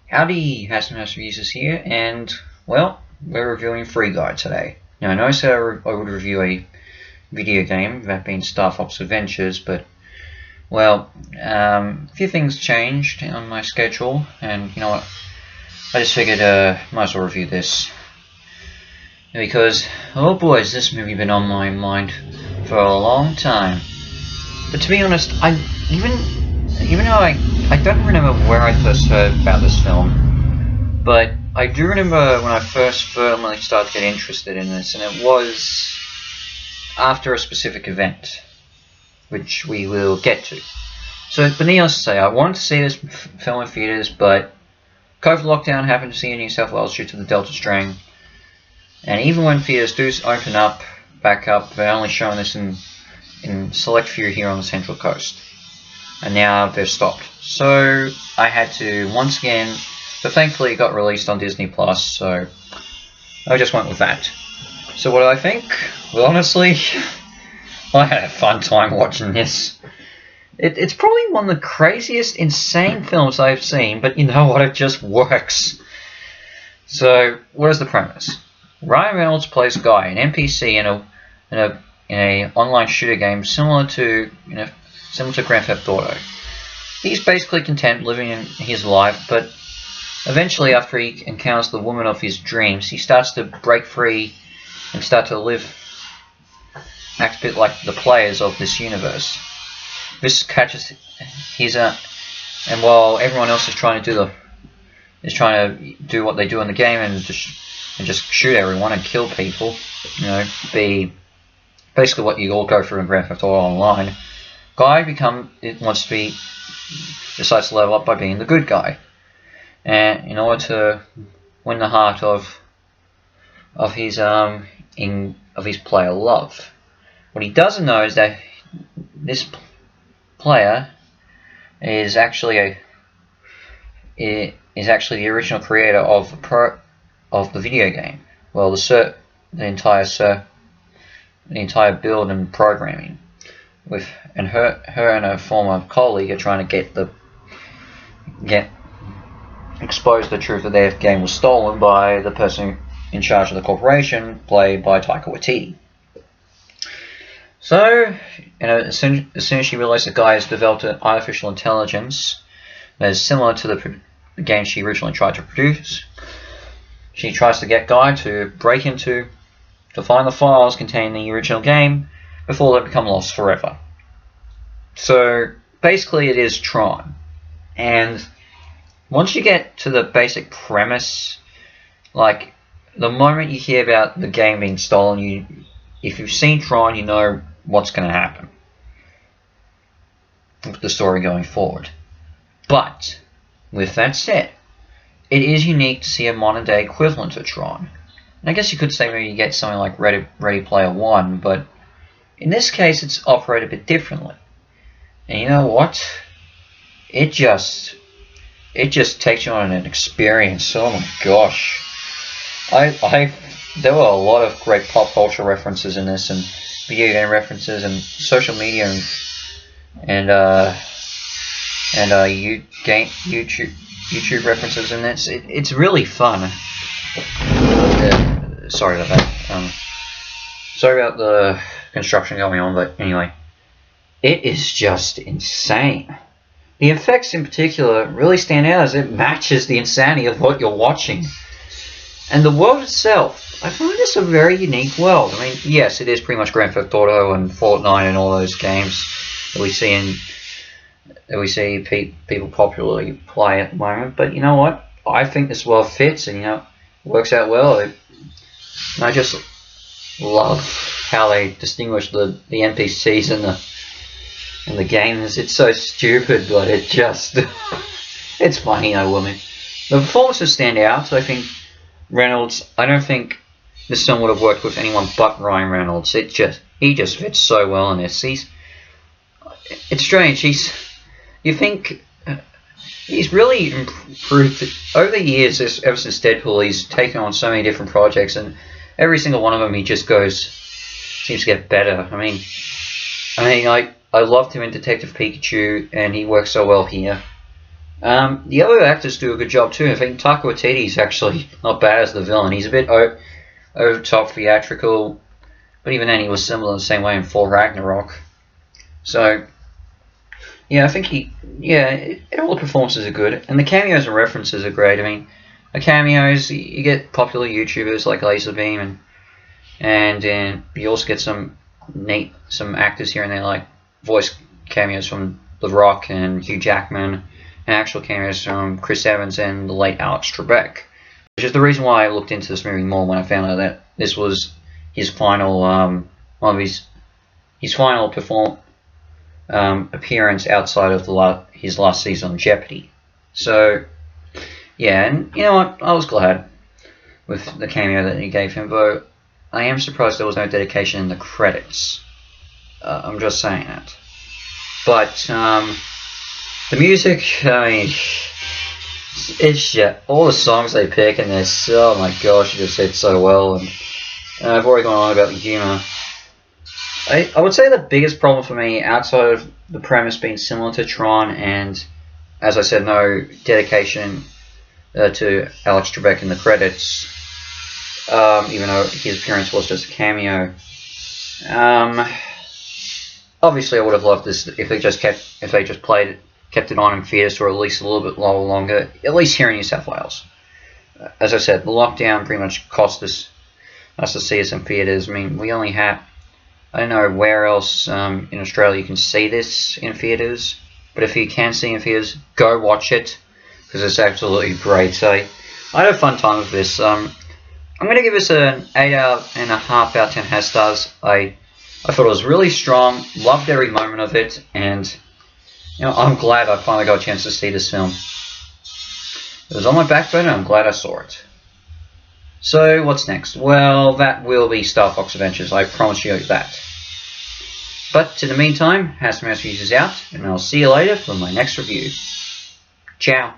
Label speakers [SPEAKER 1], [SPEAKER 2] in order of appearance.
[SPEAKER 1] Howdy, Hasselhouse Users here, and, well, we're reviewing Free Guy today. Now, I know I said I would review a video game, that being Star Fox Adventures, but, well, a few things changed on my schedule, and you know what, I just figured might as well review this. Because, oh boy, has this movie been on my mind for a long time. But to be honest, even though I don't remember where I first heard about this film, but I do remember when I first firmly started to get interested in this, and it was after a specific event, which we will get to. So, but needless to say, I wanted to see this film in theaters, but COVID lockdown happened to see in New South Wales due to the Delta strain, and even when theaters do open up, back up, they're only showing this in select few here on the Central Coast. And now they've stopped. So I had to once again, but thankfully it got released on Disney Plus, so I just went with that. So what do I think? Well, honestly, I had a fun time watching this. It's probably one of the craziest, insane films I've seen, but you know what? It just works. So what is the premise? Ryan Reynolds plays Guy, an NPC in a online shooter game similar to Grand Theft Auto. He's basically content living in his life, but eventually after he encounters the woman of his dreams, he starts to break free and start to act a bit like the players of this universe. This catches his and while everyone else is trying to do what they do in the game and just shoot everyone and kill people, be basically what you all go through in Grand Theft Auto Online. Guy decides to level up by being the good guy, and in order to win the heart of his player love. What he doesn't know is that this player is actually the original creator of the video game. Well, the entire build and programming. And her and her former colleague are trying to expose the truth that their game was stolen by the person in charge of the corporation, played by Taika Waititi. So, as soon as she realizes the guy has developed an artificial intelligence that is similar to the game she originally tried to produce, she tries to get Guy to find the files containing the original game before they become lost forever. So basically it is Tron, and once you get to the basic premise, like the moment you hear about the game being stolen, if you've seen Tron, you know what's going to happen with the story going forward. But with that said, it is unique to see a modern day equivalent to Tron. And I guess you could say maybe you get something like Ready Player One, but in this case it's operated a bit differently. And you know what? It just takes you on an experience. Oh my gosh. There were a lot of great pop culture references in this, and video game references, and social media, and YouTube references in this. It's really fun. Sorry about that. Sorry about the construction going on, but anyway, it is just insane. The effects in particular really stand out as it matches the insanity of what you're watching. And the world itself, I find this a very unique world. I mean, yes, it is pretty much Grand Theft Auto and Fortnite and all those games that we see people popularly play at the moment. But you know what? I think this world fits, and it works out well. And I just love how they distinguish the NPCs and the games. It's so stupid, but it just it's funny, women. The performances stand out. So I think Reynolds, I don't think this film would have worked with anyone but Ryan Reynolds. He just fits so well in this. It's strange. You think he's really improved over the years. Ever since Deadpool, he's taken on so many different projects, and every single one of them he just seems to get better. I mean, I loved him in Detective Pikachu, and he works so well here. The other actors do a good job too. I think Taika Waititi's actually not bad as the villain. He's a bit over the top theatrical, but even then he was similar the same way in Thor Ragnarok. So yeah, I think all the performances are good, and the cameos and references are great. I mean, the cameos, you get popular YouTubers like Laserbeam, and you also get some actors here and there, like voice cameos from The Rock and Hugh Jackman, and actual cameos from Chris Evans and the late Alex Trebek. Which is the reason why I looked into this movie more when I found out that this was his final his final appearance outside of his last season on Jeopardy. So yeah, and you know what? I was glad with the cameo that he gave him, though I am surprised there was no dedication in the credits. I'm just saying that. But the music, I mean, it's all the songs they pick, and they're so, oh my gosh, you just said so well. And I've already gone on about the humor. I would say the biggest problem for me, outside of the premise being similar to Tron, and as I said, no dedication to Alex Trebek in the credits, even though his appearance was just a cameo. Obviously, I would have loved this if they just kept it on in theaters for at least a little bit longer, at least here in New South Wales. As I said, the lockdown pretty much cost us to see us in theaters. I mean, we only have, I don't know where else in Australia you can see this in theaters, but if you can see it in theaters, go watch it, because it's absolutely great. So I had a fun time with this. I'm going to give this an 8.5 out of 10 has stars. I thought it was really strong, loved every moment of it, and I'm glad I finally got a chance to see this film. It was on my back burner, I'm glad I saw it. So, what's next? Well, that will be Star Fox Adventures, I promise you that. But, in the meantime, HasMouse is out, and I'll see you later for my next review. Ciao.